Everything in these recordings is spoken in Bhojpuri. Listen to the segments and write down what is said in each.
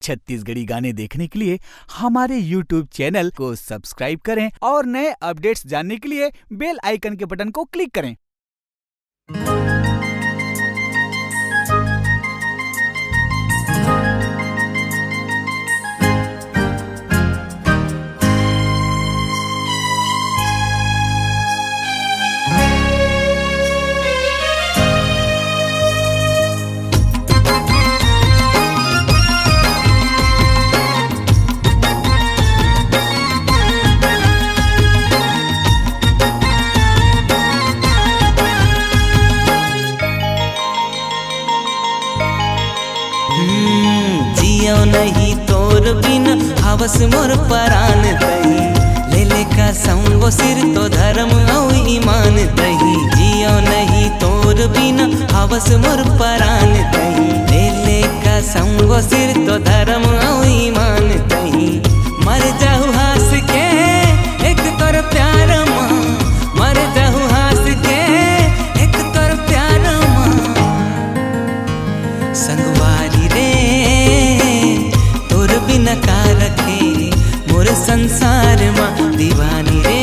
छत्तीसगढ़ी गाने देखने के लिए हमारे YouTube चैनल को सब्सक्राइब करें और नए अपडेट्स जानने के लिए बेल आइकन के बटन को क्लिक करें। जियो नहीं तोर बिन हवस मोर परान दही ले ले का संगो सिर तो धर्म और ईमान दही। जियो नहीं तोर बिन हवस मोर परान दही ले ले का संगो सिर तो धर्म और ईमान दही। मर जाहु हंस के एक तोर प्यार माँ, मर जाहु हंस के एक तोर प्यार माँ। संगवारी रे तोर बिना का रखे मोर संसार माँ। दीवानी रे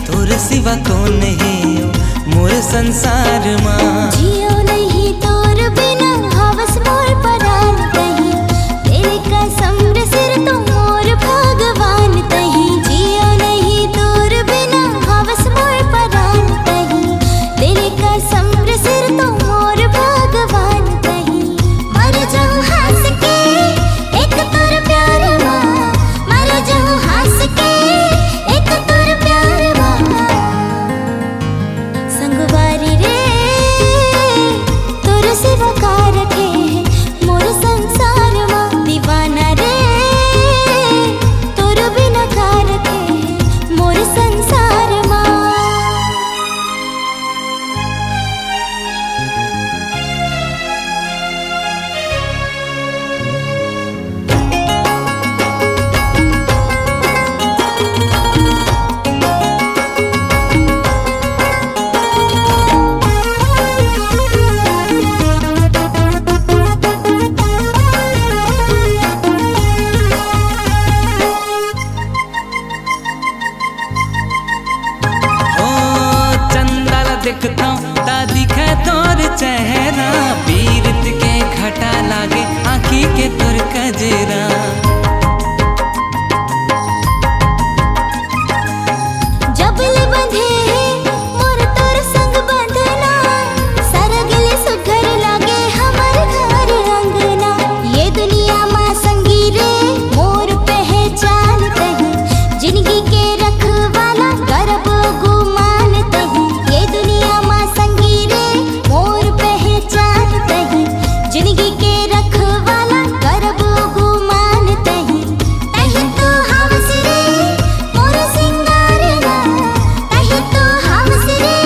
तोर सिवा कौन है मोर संसार माँ। जियो नहीं तोर बिना हवस मोर परान दही तेरे कसम रे सिर तो मोर भगवान दही। जियो नहीं तोर बिना हवस मोर परान दही तेरे कसम रे सिर तो मोर भगवान दही। मर जाऊं हंस के एक तोर प्यार माँ, मर जाऊं हंस के एक तोर प्यार माँ। संगवारी रे तोर सिवा का रखे मोर संसार माँ। दीवाना रे तोर बिना का रखे मोर संसार माँ। देखता ता दिखे तोर चेहरा पीरत के घटा लागे आँखी के तोर कजरा। जबल बंधे मोर तोर संग बंधना सरगले सुघर लागे हमार घर अंगना। ये दुनिया माँ संगी रे मोर पहचान तही जिंदगी के रखवाला गर्व गुमान तही। ये दुनिया माँ संगी रे मोर पहचान तही जिंदगी के रखवाला गर्व गुमान तही। तही तो हवस रे मोर सिंगार ना, तही तो हवस रे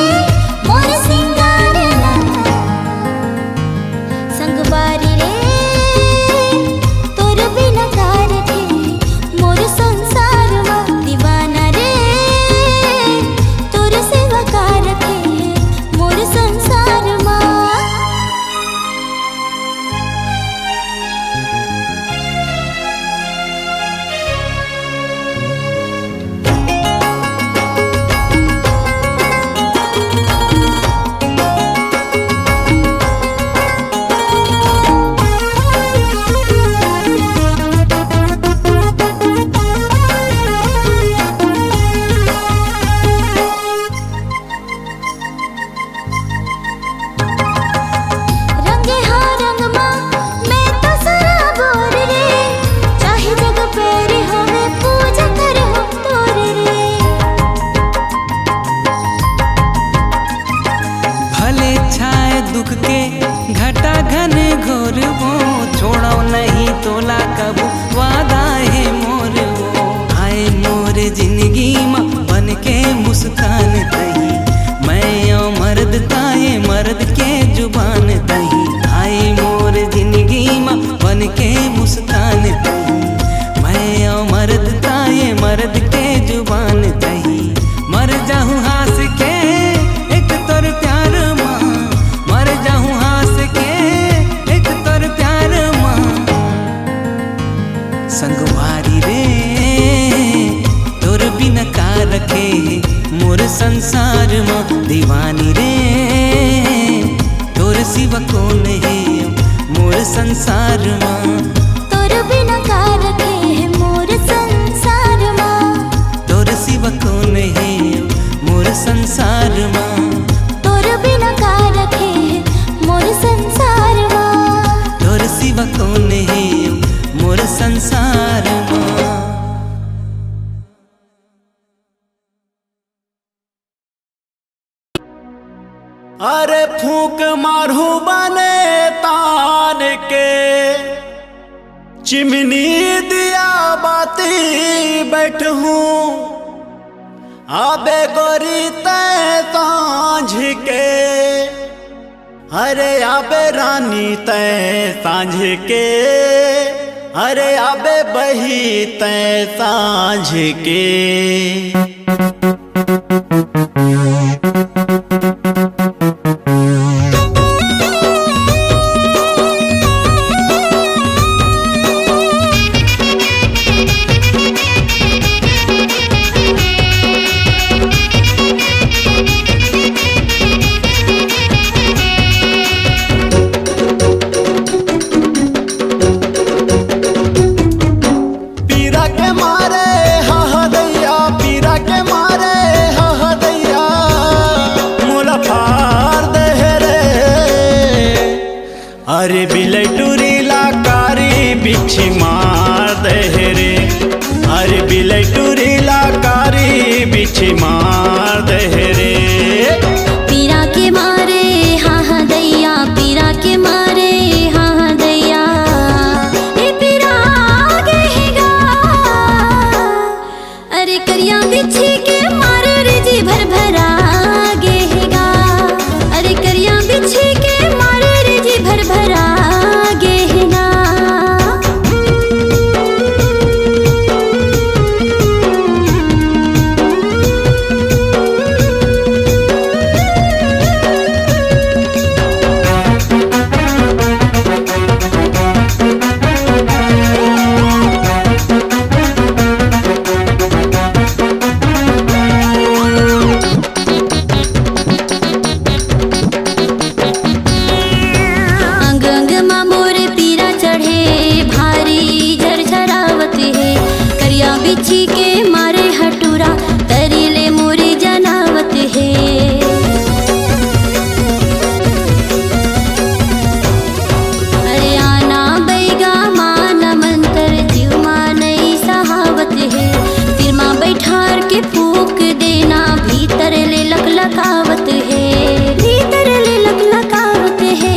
मोर सिंगार ना। संगवारी रे तोर बिना का रखे मोर संसार माँ। दीवाना रे तोर सिवा का रखे मोर संसार माँ। रंगे हाँ रंग माँ मैं तो सराबोर रे चाहे जग पेरे हो मैं पूजा कर हो तोर रे। भले छाए दुख के घटा घन घोर वो छोड़ो नहीं तोला कबू वादा है मोर वो। आए मोर जिंदगी माँ बन के मुस्कान दही मैं ओ मर्द ताए मर्द के जुबान दही। आए मोर जिंदगी माँ बन के मुस्कान दही मैं ओ मर्द ताए मर्द के जुबान दही। मर जाहूँ हंस के एक तोर प्यार माँ, मर जाहूँ हंस के एक तोर प्यार माँ। संसार माँ, तोर बिना का रखे है मोर संसार माँ, तोर सिवा कौन है मोर संसार माँ, तोर बिना का रखे है मोर संसार माँ, तोर सिवा कौन है मोर संसार माँ। अरे फूक मारू बने तान के, चिमनी दिया बाती बैठूं, आबे गोरी तय सांझ के, अरे आबे रानी तय सांझ के, अरे आबे बही तय सांझ के। अरे बिलटूरी लाकारी बिछी मार दे रे, अरे बिलटूरी लाकारी बिछी मार दे रे। पीरा के मारे हाँ हाँ दैया, पीरा के मारे हाँ हाँ दैया, ये पीरा गहेगा, अरे करिया बिछी के मारे रे जी भर भरा गहेगा, अरे करिया बिछी के मारे रे जी भर भरा गहेगा। बिछी के मारे हटूरा तरीले मोरी जनावत है, अरे आना बैगा माना मंतर जीव मानई सहावत है, फिर माँ बैठार के फूक देना भीतर ले लकलकावत है, भीतर ले लकलकावत है,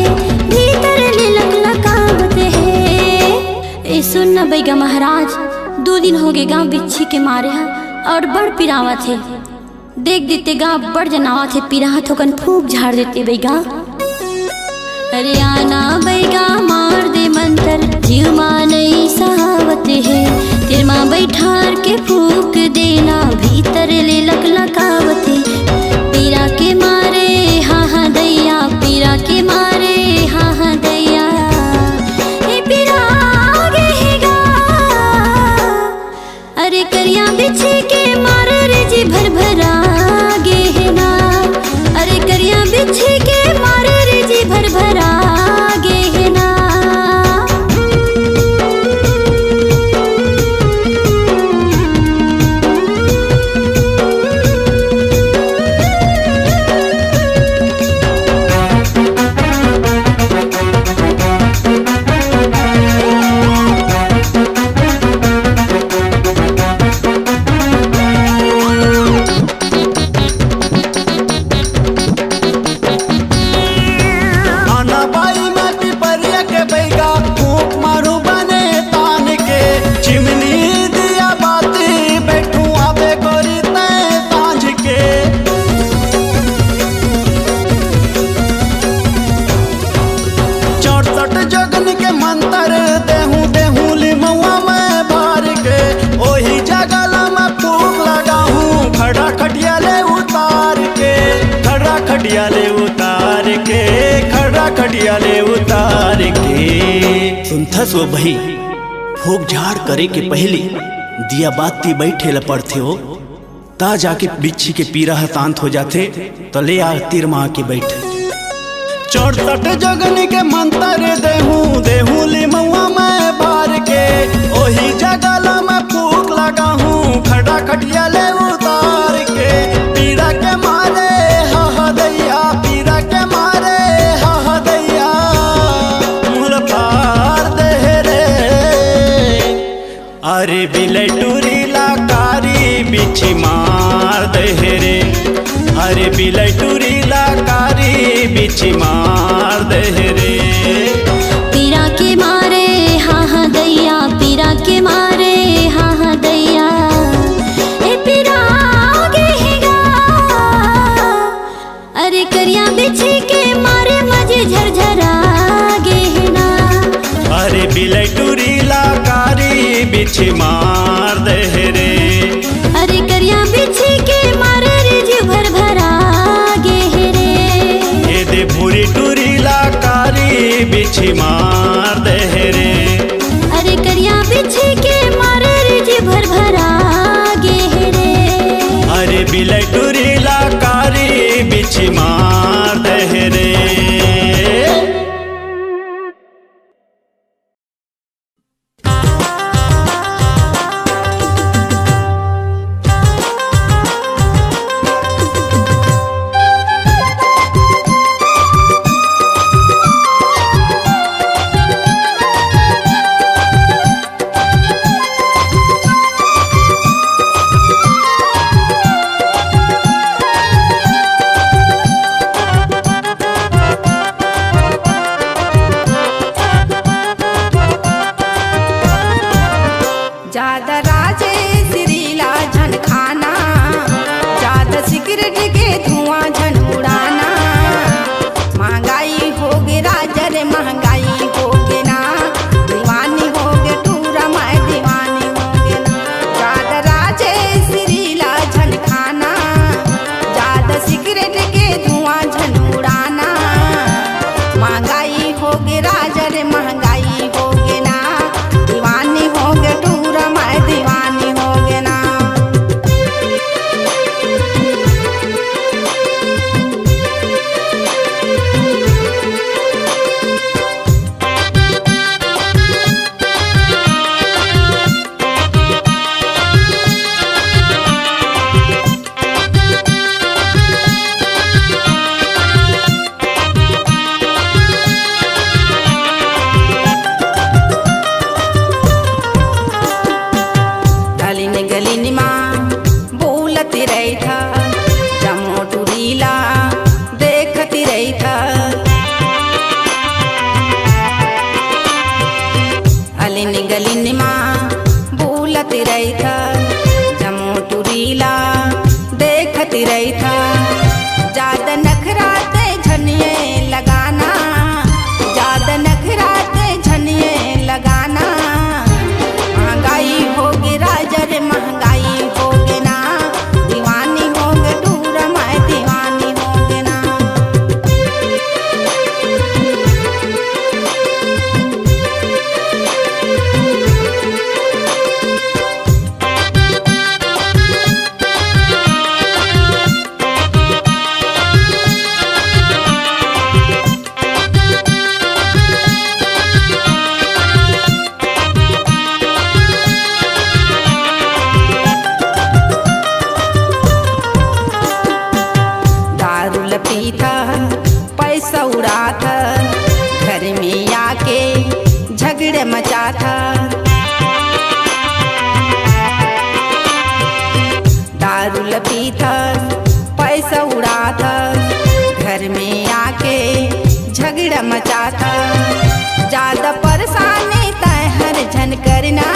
भीतर ले लकलकावत है। ए सुन न बैगा महाराज, 2 दिन हो गए गाँव बिच्छी के मारे हैं और बड़ पिरावा थे, देख देते गाँव बड़ जनावा थे, पिराहा थोकन फूक झाड़ देते बैगा। अरे आना बैगा मार दे मंतर जीव मानई सहावत है, तेर माँ बैठार के फूक देना भीतर ले लकलकावत है। पीरा के मारे हाँ हाँ दैया, पीरा के मारे हाँ हाँ दैया, ये पीरा गहेगा, अरे करिया बिछी के मार रे जी भर भरा गहेना, अरे करिया बिछी के मार रे जी भर भरा गहेना। खड़ियाले उतार के सुनथस वो भई, फूक झाड़ करे के पहले दिया बाती बैठे ल पड़थे हो, ता जाके बिच्छी के पीरा शांत हो जाते, तो ले आ तीर माँ के बैठे। 64 जगनी के मंत्र देहूं लिमौआ मैं बार के, ओही जगला में फूक लगा हूँ खड़ा खटिया ले उतार के। पीड़ा के मारे हा दैया, पीड़ा के मारे हा दैया, मुर फार दे रे। अरे बिलटूरी लाकारी बिछी मार दे रे, अरे बिलटूरी लाकारी बिछी मार दे रे। पीड़ा के मारे हा दैया, पीड़ा के मारे हा दैया, ए पीड़ा गेगा। अरे करिया बिछी के मारे मजे झरझरा गेना। अरे बिलटूरी लाकारी बिछी मार दे रे, अरे करिया बिछी के मारे रिज भर भरा गेरे। ये दे भूरी टूरी लाकारी बिछी मार दे रे। अरे करिया बिछी के मारे रिज भर भरा गेरे। अरे बिलटूरी लाकारी बिछी मार दे रे। ज्यादा राजे सिरीला झन खाना, ज्यादा सिगरेट के धुआं झन उड़ाना। महंगाई होगे राजर महंगाई होगे ना, दीवानी होगे टूरा मैं दीवानी होगे ना। ज्यादा राजे सिरीला झन खाना, ज्यादा सिगरेट के धुआं झन उड़ाना। महंगाई होगे राजर महंगाई होगे ना, दीवानी होगे टूरा मैं दीवानी होगे ना। गलिन गलिन माँ बोलती रही था, जमोटुरीला देखती रही था। अलिन गलिन माँ बोलती रही था, जमोटुरीला देखती रही था। ज्यादा नखराते झनिए लगाना, ज्यादा नखराते झनिए लगाना। महंगाई होगी राजर महंगाई होगे ना, दीवानी होगे टूरा मैं दीवानी होगे ना। दारू लपी था पैसा उड़ा था, घर में आके झगड़े मचा था। दारू लपी था पैसा उड़ा था, घर में आके झगड़ा मचा था। ज्यादा परेशानी तय हर झन करना,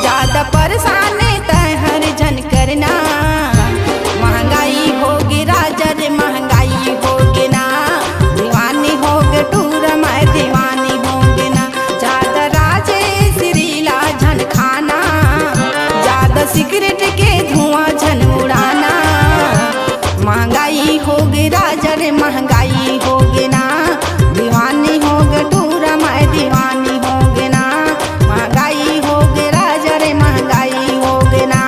ज्यादा परेशानी तय हर झन करना। महंगाई होगी राजर महंगाई होगी ना, दीवानी होगे टूरा मैं दीवानी होगे ना। ज्यादा राजे सिरीला झन खाना, ज्यादा सिगरेट के धुआं झन उड़ाना। महंगाई होगी राजर महंगाई होगे ना, दीवानी होगे टूरा मैं दीवानी होगे ना। महंगाई होगे राजर महंगाई होगे ना,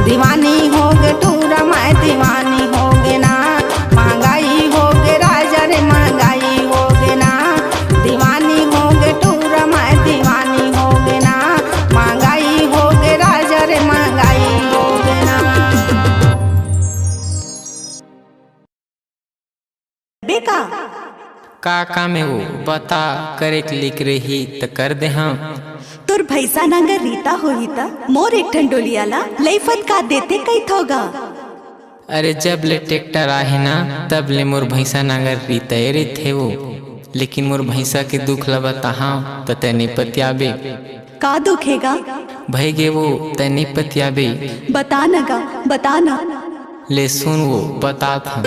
दीवानी होगे टूरा मैं दीवानी होगे ना। महंगाई होगे राजर महंगाई का काम है वो बता, करे के लिख रही तो कर दे हम। तोर भैसा नांगर रीता होही ता मोर एक ठन डोलियाला लईफत का देते कई थोगा। अरे जब ले ट्रैक्टर आहे ना तब ले मोर भैंसा नांगर रीता रे थे वो, लेकिन मोर भैंसा के दुख ला बताहा तो तैने पतियाबे। का दुखेगा भाई गे वो तैने पतियाबे। बता नगा बता ना। ले सुन वो बता था।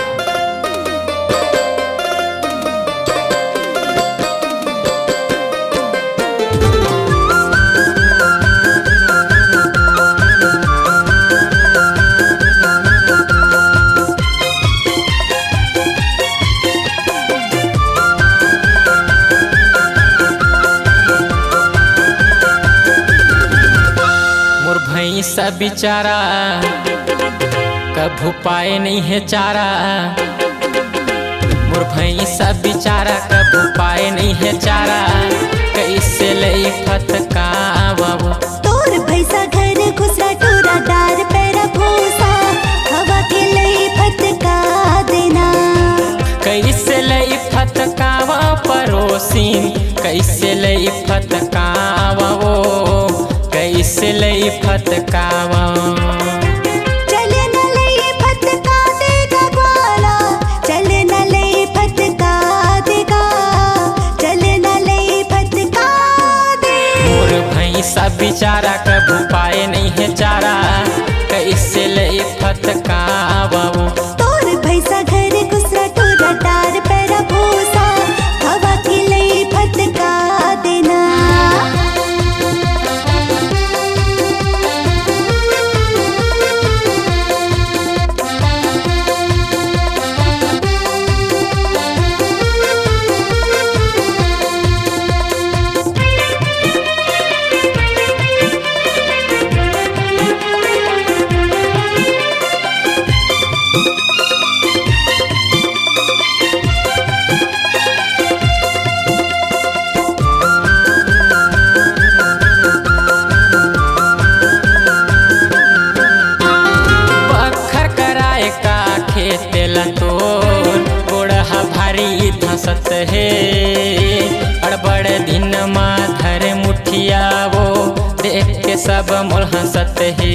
भैंसा बेचारा कभू पाए नहीं है चारा, मोर भैंसा बेचारा कभू पाए नहीं है चारा, कैसे लई फटकावा। तोर भैसा घर घुसरा टूरा डार पैरा भूसा, हवा के लई फटका देना। कैसे लई फटकावा पड़ोसीन, कैसे लई फटकावा वो, कैसे लई फटकावा। चले न लई फटका देगा ग्वाला, चले न लई फटका देगा, चले न लई फटका दे। मोर भैंसा बेचारा कभू पाए नहीं है चारा, कैसे लई फटकावा। तोर भैसा घर घुसरा टूरा डार पैरा भूसा, हवा के लई फटका देना। धसत है अड़बड़ दिन माँ धरे मुठिया वो, देख के सब मोल हंसत है।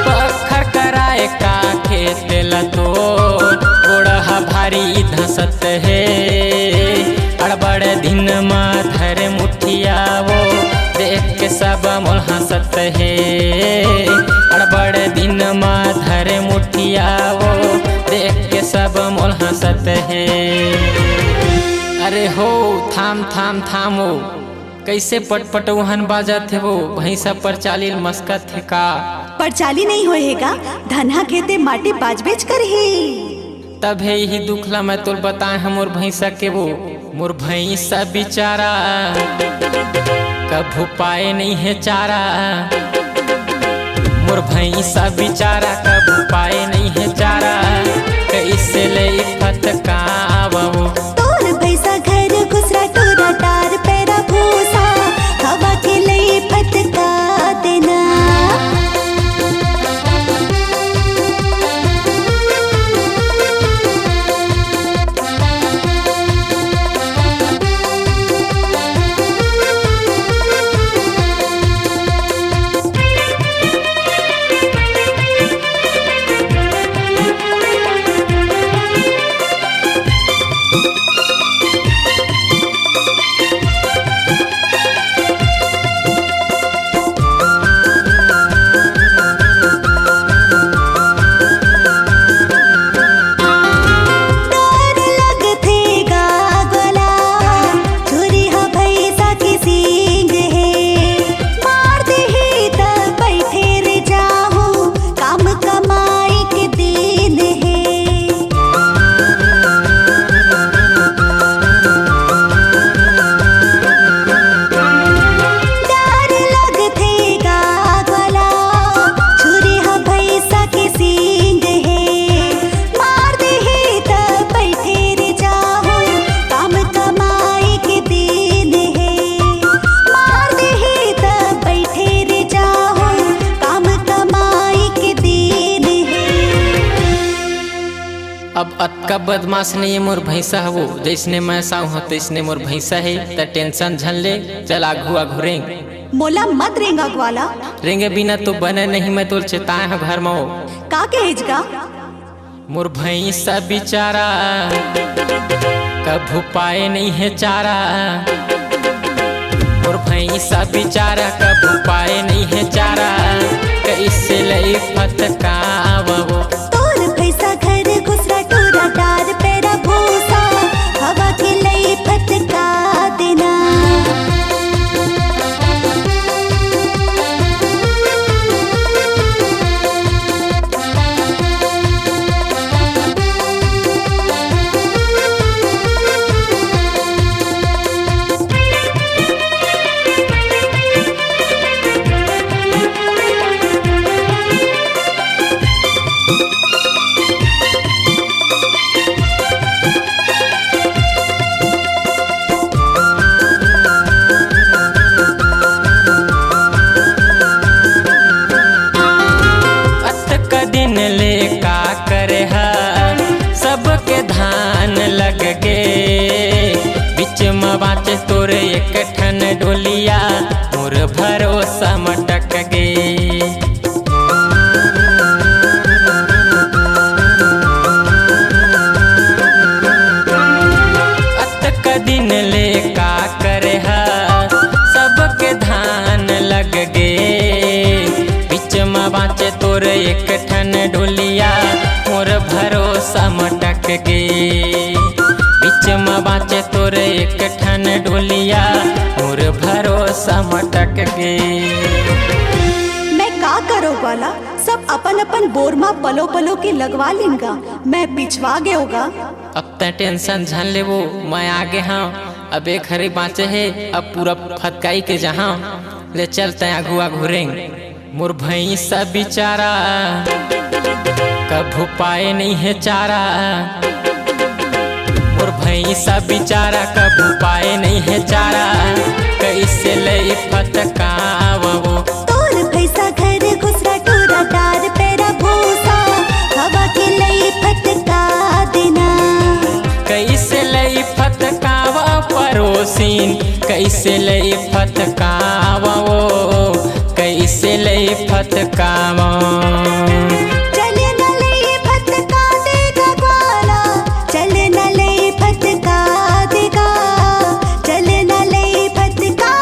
पत्थर कराए का खेत लतोर, गोड़ा भारी धसत है अड़बड़ दिन माँ धरे मुठिया वो, देख के सब मोल हंसत है। अड़बड़ दिन माँ धरे मुठिया वो, देख के सब मोल हंसत है। अरे हो थाम थाम थामो, कैसे पटपटौहन बाजत है वो, भैंसा पर चालील मस्कत है का। पर चाली नहीं होएगा, धनहा खेते माटी बाज बेच कर ही। तब है यही दुखला मैं तोर बताए हम मोर भैंसा के वो। मोर भैंसा बेचारा कभू पाए नहीं है चारा, मोर भैंसा बेचारा कभू पाए नहीं है चारा, कैसे लई फटकावा। तोर भैसा घर घुसरा टूरा डार पैरा भूसा, हवा के लई फटका देना। अब अतका बदमाश नहीं है मोर भैंसा वो, जैसने मैं साऊ हो तैसने मोर भैंसा है। त टेंशन झन ले, चल आघू आघू रेंग। मोला मत रेंगा ग्वाला, रेंगे बिना तो बने नहीं, मैं तो चेताए हूँ घर में। का कहेज का? मोर भैंसा बेचारा कभू पाए नहीं है चारा, मोर भैंसा बेचारा कभू पाए नहीं है चारा, कैसे लई फटकावो। तोर भैंसा घर घुसरा टोरा डार पेरा भूसा, हवा के लई फटका देना। बाचे तोरे एक ठन ढोलिया, मोर भरोसा मटक गे। अतक दिन ले का करे हा, सबके धान लग गे। बीच में बाचे तोरे एक ठन ढोलिया, मोर भरोसा मटक गे। बीच में बाचे तोरे एक ठन ढोलिया, मोर भरोसा मटक गे। मैं का करो वाला, सब अपन अपन बोर में पलो पलो के लगवा लेंगा, मैं पिछवा गए होगा। अब त टेंशन झन ले वो, मैं आगे हाँ। अब एक हरी बाँचे है, अब पूरा फटकाई के जहाँ ले चलते आघू आघू रेंग। मोर भैंसा बेचारा कभू पाए नहीं है चारा, मोर भैंसा बेचारा कभू पाए नहीं है चारा, कैसे लई फटकावो। तोर भैंसा घर घुसरा टोरा डार पेरा भूसा, हवा के लई फटका देना। कैसे लई फटकावा पड़ोसीन, कैसे लई फटकावा, कैसे लई फटकावा। चले न लई फटका देगा ग्वाला, चले न लई फटका देगा, चले न लई फटका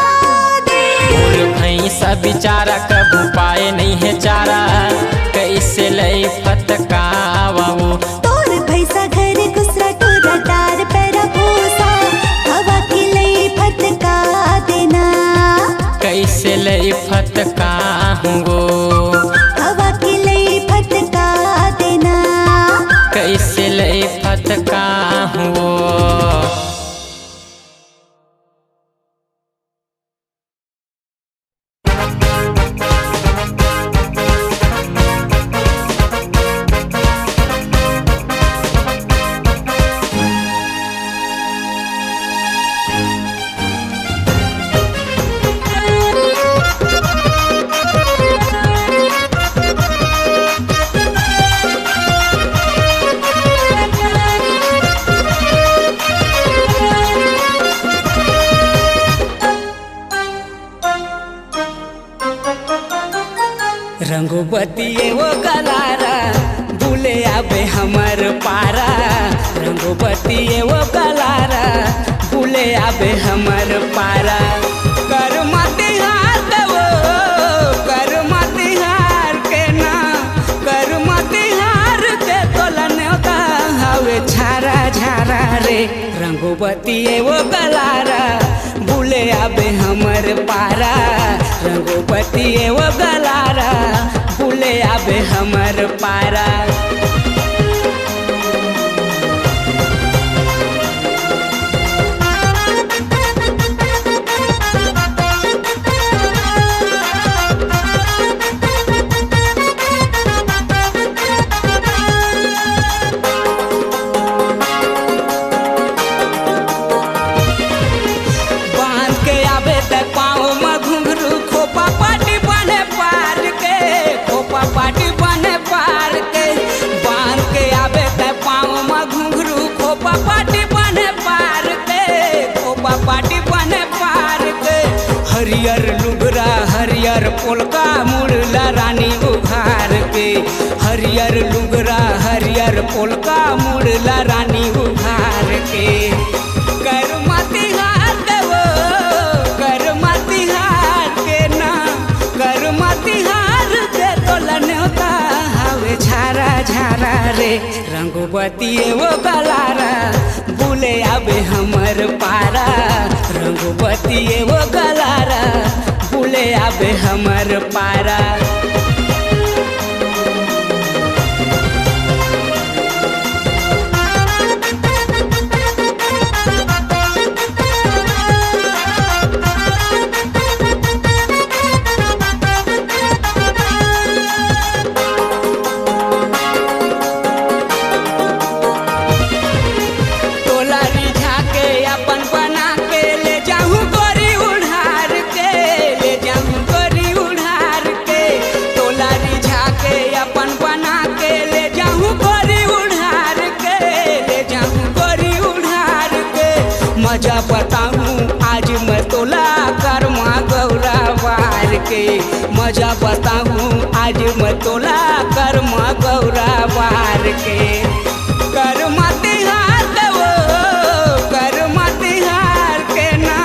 दे। मोर भैंसा बेचारा कभू पाए नहीं है चारा, कैसे लई फटकावा। तोर भैंसा घर घुसरा टोरा डार पेरा भूसा, हवा के लई फटका देना। कैसे लई फटका गो, हवा के लई फटका देना। कैसे लई फटका हो। रंगोबतिये वो गलारा, भूले आबे हमर पारा। रंगोबतिये वो गलारा, भूले आबे हमर पारा। कर मतिहार देवो, कर मतिहार के ना, कर मतिहार के तोलने का हवे झारा झारा रे। रंगोबतिये वो गलारा, भूले आबे हमर पारा। रंगोबतिये वो गलारा, भूले आबे हमर पारा। पाटी बने पार के, पाटी बने पार के, खोपा पाटी बने पार के। हरियर लुगरा हरियर पोलका मुड़ला रानी उघार के, हरियर लुगरा हरियर पोलका मुड़ला रानी उघार के। कर मतिहार के वो, कर मतिहार के ना, कर मतिहार के तोलन होता हवे झारा झारा रे। रंगवती वो गलारा बुले आबे हमर पारा, रंगवती वो गलारा बुले आबे हमर पारा। मजा बताऊं आज मैं तोला कर्मा गौरा वार के, मजा बताऊं आज मैं तोला कर्मा गौरा वार के। कर्मा तिहार के वो, कर्मा तिहार के ना,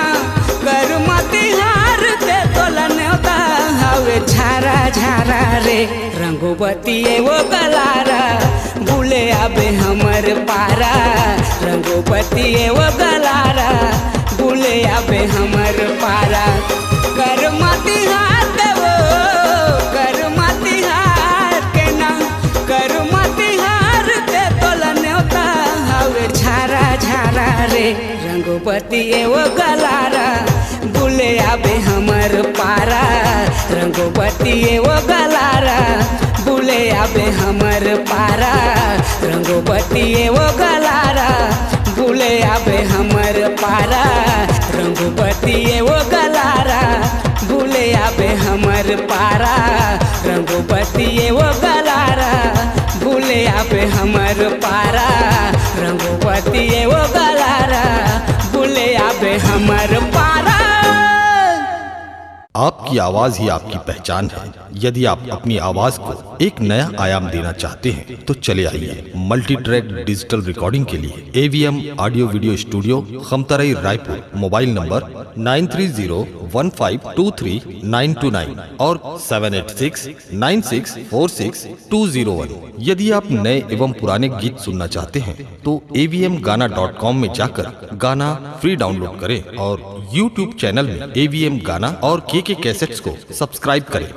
कर्मा तिहार के तोलन होता हवे झारा झारा रे। रंगवती वो गलारा बुले आबे हमर पारा, रंगवती वो गलारा बुले आबे हमर पारा। कर मतिहार के वो, कर मतिहार के ना, कर मतिहार के तोलन होता हवे झारा झारा रे। रंगवती वो गलारा बुले आबे हमर पारा, रंगवती वो गलारा बुले आबे हमर पारा, रंगवती वो गलारा बुले आबे हमर पारा, रंगवती वो गलारा बुले आबे हमर पारा, रंगवती वो गलारा बुले आबे हमर पारा, रंगवती वो गलारा बुले आबे हमर पारा। आपकी आवाज ही आपकी पहचान है। यदि आप अपनी आवाज को एक नया आयाम देना चाहते हैं तो चले आइए मल्टी ट्रैक डिजिटल रिकॉर्डिंग के लिए AVM audio video studio Khamtarai Raipur. Mobile number 9301523929 और 7869646201। यदि आप नए एवं पुराने गीत सुनना चाहते हैं तो avmgana.com में जाकर गाना फ्री डाउनलोड करें और YouTube चैनल में AVM गाना और KK कैसेट्स को सब्सक्राइब करें।